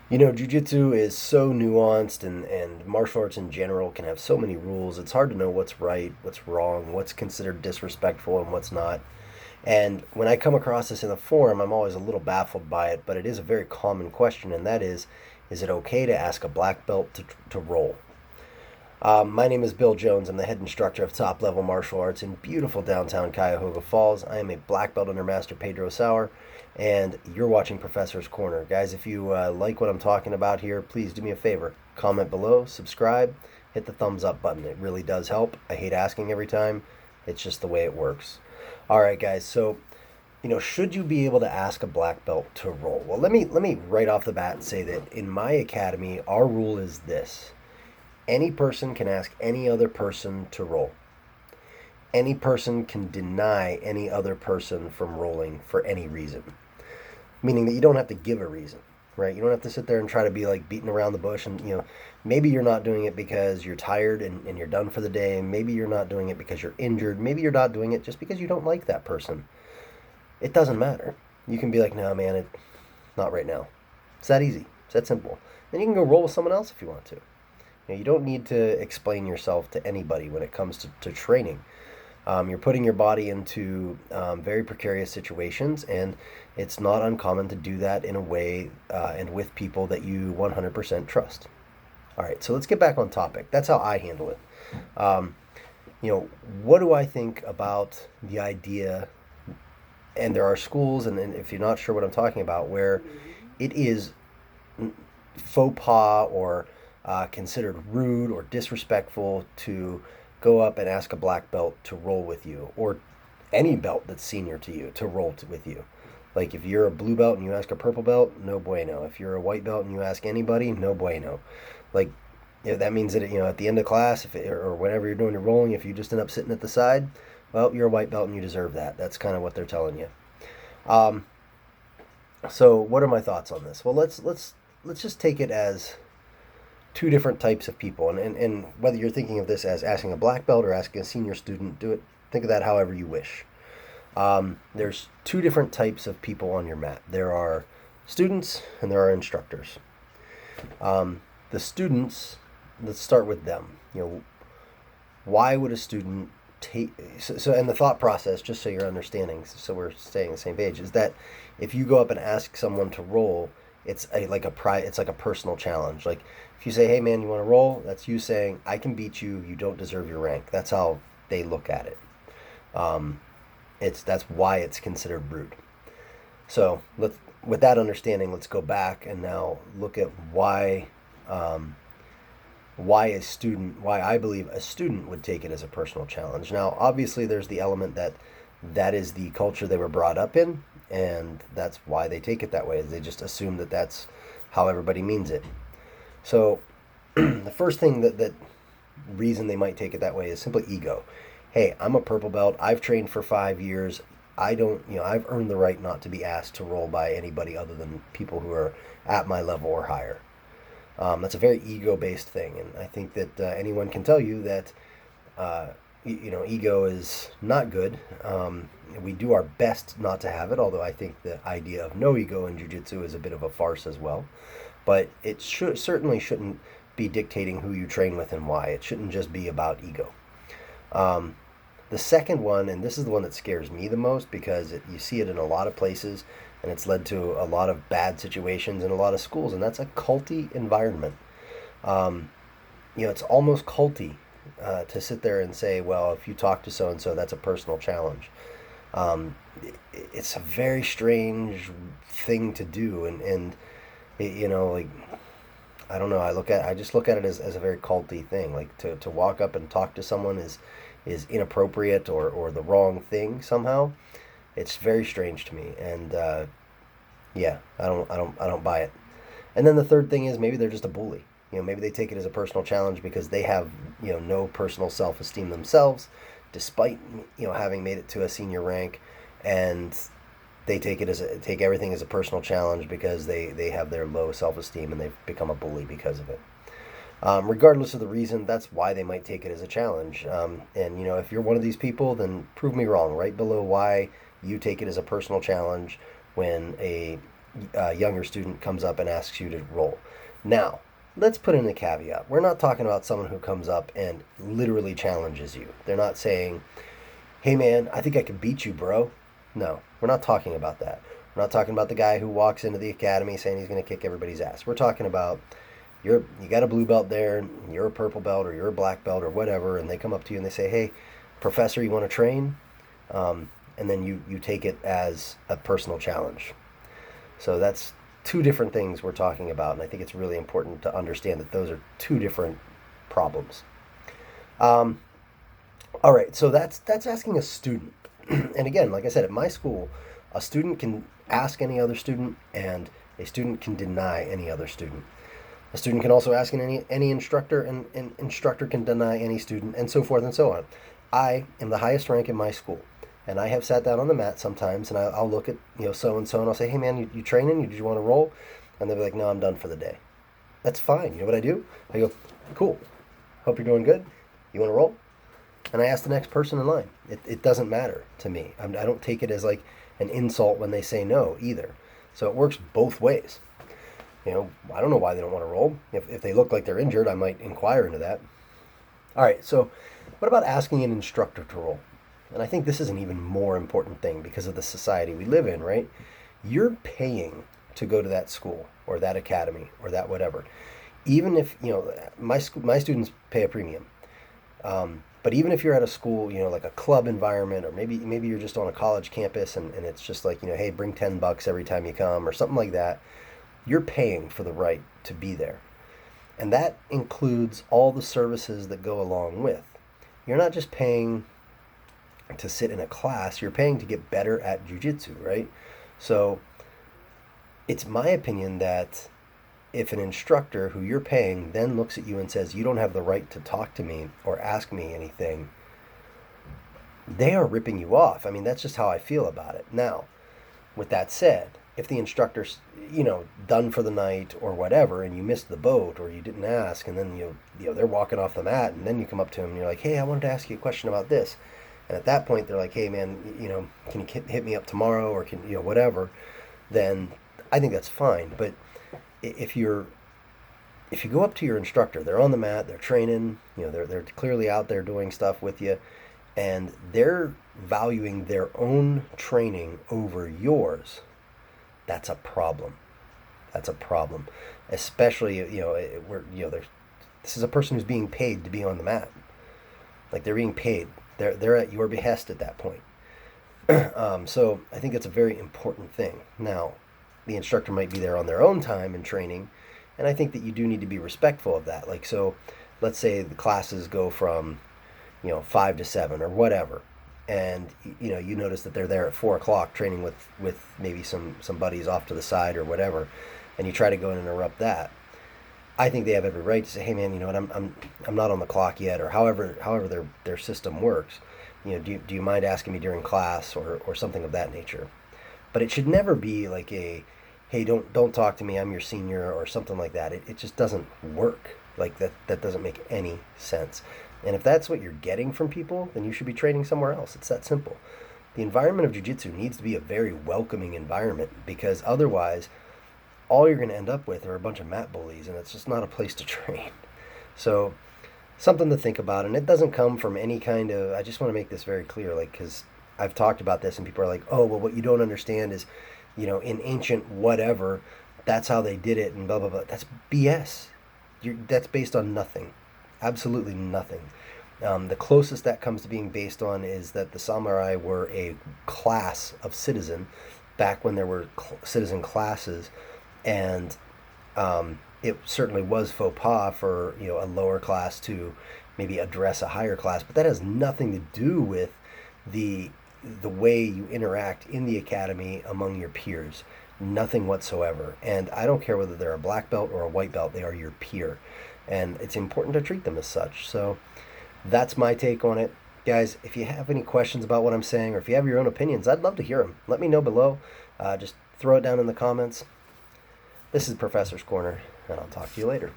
Jiu-jitsu is so nuanced and martial arts in general can have so many rules. It's hard to know what's right, what's wrong, what's considered disrespectful, and what's not. And when I come across this in the forum, I'm always a little baffled by it, but it is a very common question, and that is it okay to ask a black belt to roll? My name is Bill Jones. I'm the head instructor of top level martial arts in beautiful downtown Cuyahoga Falls. I am a black belt under Master Pedro Sauer, and you're watching Professor's Corner. Guys, if you like what I'm talking about here, please do me a favor. Comment below, subscribe, hit the thumbs up button. It really does help. I hate asking every time, it's just the way it works. All right, guys, so should you be able to ask a black belt to roll? Well, let me right off the bat say that in my academy, our rule is this: any person can ask any other person to roll. Any person can deny any other person from rolling for any reason. Meaning that you don't have to give a reason, right? You don't have to sit there and try to be like beating around the bush. And, maybe you're not doing it because you're tired and you're done for the day. Maybe you're not doing it because you're injured. Maybe you're not doing it just because you don't like that person. It doesn't matter. You can be like, no, man, not right now. It's that easy. It's that simple. Then you can go roll with someone else if you want to. You don't need to explain yourself to anybody when it comes to training. You're putting your body into very precarious situations, and it's not uncommon to do that in a way and with people that you 100% trust. All right, so let's get back on topic. That's how I handle it. Um, what do I think about the idea? And there are schools, and if you're not sure what I'm talking about, where it is faux pas or considered rude or disrespectful to go up and ask a black belt to roll with you, or any belt that's senior to you to roll with you. Like if you're a blue belt and you ask a purple belt, no bueno. If you're a white belt and you ask anybody, no bueno. Like that means that at the end of class, or whenever you're doing your rolling, if you just end up sitting at the side, well, you're a white belt and you deserve that. That's kind of what they're telling you. Um, so what are my thoughts on this? Well, let's just take it as two different types of people, and whether you're thinking of this as asking a black belt or asking a senior student, think of that however you wish. There's two different types of people on your mat. There are students and there are instructors. The students, let's start with them. Why would a student take and the thought process, just so you're understanding, so we're staying on the same page, is that if you go up and ask someone to roll, it's like a personal challenge. Like if you say, hey man, you want to roll, that's you saying, I can beat you, you don't deserve your rank. That's how they look at it. That's why it's considered rude. So with that understanding, let's go back and now look at why I believe a student would take it as a personal challenge. Now, obviously, there's the element that is the culture they were brought up in, and that's why they take it that way. Is they just assume that that's how everybody means it. So, the first thing that reason they might take it that way is simply ego. Hey, I'm a purple belt. I've trained for 5 years. I don't, I've earned the right not to be asked to roll by anybody other than people who are at my level or higher. That's a very ego-based thing, and I think that anyone can tell you that ego is not good. We do our best not to have it, although I think the idea of no ego in jiu-jitsu is a bit of a farce as well. But it certainly shouldn't be dictating who you train with and why. It shouldn't just be about ego. The second one, and this is the one that scares me the most because you see it in a lot of places, and it's led to a lot of bad situations in a lot of schools, and that's a culty environment. It's almost culty to sit there and say, well, if you talk to so-and-so, that's a personal challenge. It's a very strange thing to do, and like, I don't know, I just look at it as a very culty thing. Like to walk up and talk to someone is inappropriate or the wrong thing somehow. It's very strange to me, and yeah, I don't buy it. And then the third thing is maybe they're just a bully. Maybe they take it as a personal challenge because they have no personal self-esteem themselves, despite having made it to a senior rank, and they take everything as a personal challenge because they have their low self-esteem and they've become a bully because of it. Regardless of the reason, that's why they might take it as a challenge. And if you're one of these people, then prove me wrong. Right below why you take it as a personal challenge when a younger student comes up and asks you to roll. Now, let's put in a caveat. We're not talking about someone who comes up and literally challenges you. They're not saying, hey man, I think I can beat you, bro. No, we're not talking about that. We're not talking about the guy who walks into the academy saying he's going to kick everybody's ass. We're talking about you got a blue belt there, you're a purple belt or you're a black belt or whatever, and they come up to you and they say, hey, professor, you want to train? And then you take it as a personal challenge. So that's two different things we're talking about, and I think it's really important to understand that those are two different problems. All right, so that's asking a student. And again, like I said, at my school, a student can ask any other student, and a student can deny any other student. A student can also ask any instructor, and an instructor can deny any student, and so forth and so on. I am the highest rank in my school, and I have sat down on the mat sometimes, and I'll look at so and so, and I'll say, hey man, you training? Did you want to roll? And they'll be like, no, I'm done for the day. That's fine. You know what I do? I go, cool. Hope you're doing good. You want to roll? And I ask the next person in line. It doesn't matter to me. I don't take it as like an insult when they say no either. So it works both ways. I don't know why they don't want to roll. If they look like they're injured, I might inquire into that. All right, so what about asking an instructor to roll? And I think this is an even more important thing because of the society we live in, right? You're paying to go to that school or that academy or that whatever. Even if, my students pay a premium. But even if you're at a school, like a club environment, or maybe you're just on a college campus and it's just like, hey, bring $10 every time you come or something like that, you're paying for the right to be there. And that includes all the services that go along with. You're not just paying to sit in a class, you're paying to get better at jiu-jitsu, right? So it's my opinion that if an instructor who you're paying then looks at you and says, you don't have the right to talk to me or ask me anything, they are ripping you off. I mean, that's just how I feel about it. Now, with that said, if the instructor's, done for the night or whatever, and you missed the boat or you didn't ask, and then, they're walking off the mat, and then you come up to them and you're like, hey, I wanted to ask you a question about this. And at that point, they're like, hey, man, can you hit me up tomorrow or can, whatever, then I think that's fine. But if you go up to your instructor, they're on the mat, they're training, they're clearly out there doing stuff with you, and they're valuing their own training over yours, that's a problem. That's a problem. Especially, this is a person who's being paid to be on the mat. Like, they're being paid. They're at your behest at that point. So I think it's a very important thing. Now, the instructor might be there on their own time and training, and I think that you do need to be respectful of that. Like, so let's say the classes go from 5 to 7 or whatever, and you notice that they're there at 4 o'clock training with maybe some buddies off to the side or whatever, and you try to go and interrupt that. I think they have every right to say, hey man, you know what, I'm not on the clock yet, or however their system works. Do you mind asking me during class or something of that nature? But it should never be like a, hey, don't talk to me, I'm your senior, or something like that. It just doesn't work. Like, that doesn't make any sense. And if that's what you're getting from people, then you should be training somewhere else. It's that simple. The environment of jiu-jitsu needs to be a very welcoming environment, because otherwise all you're going to end up with are a bunch of mat bullies, and it's just not a place to train. So something to think about, and it doesn't come from any kind of, I just want to make this very clear, like, because I've talked about this and people are like, oh, well, what you don't understand is, in ancient whatever, that's how they did it and blah, blah, blah. That's BS. That's based on nothing. Absolutely nothing. The closest that comes to being based on is that the samurai were a class of citizen back when there were citizen classes, and it certainly was faux pas for a lower class to maybe address a higher class, but that has nothing to do with the way you interact in the academy among your peers. Nothing whatsoever. And I don't care whether they're a black belt or a white belt, they are your peer, and it's important to treat them as such. So that's my take on it. Guys, if you have any questions about what I'm saying, or if you have your own opinions, I'd love to hear them. Let me know below. Just throw it down in the comments. This is Professor's Corner, and I'll talk to you later.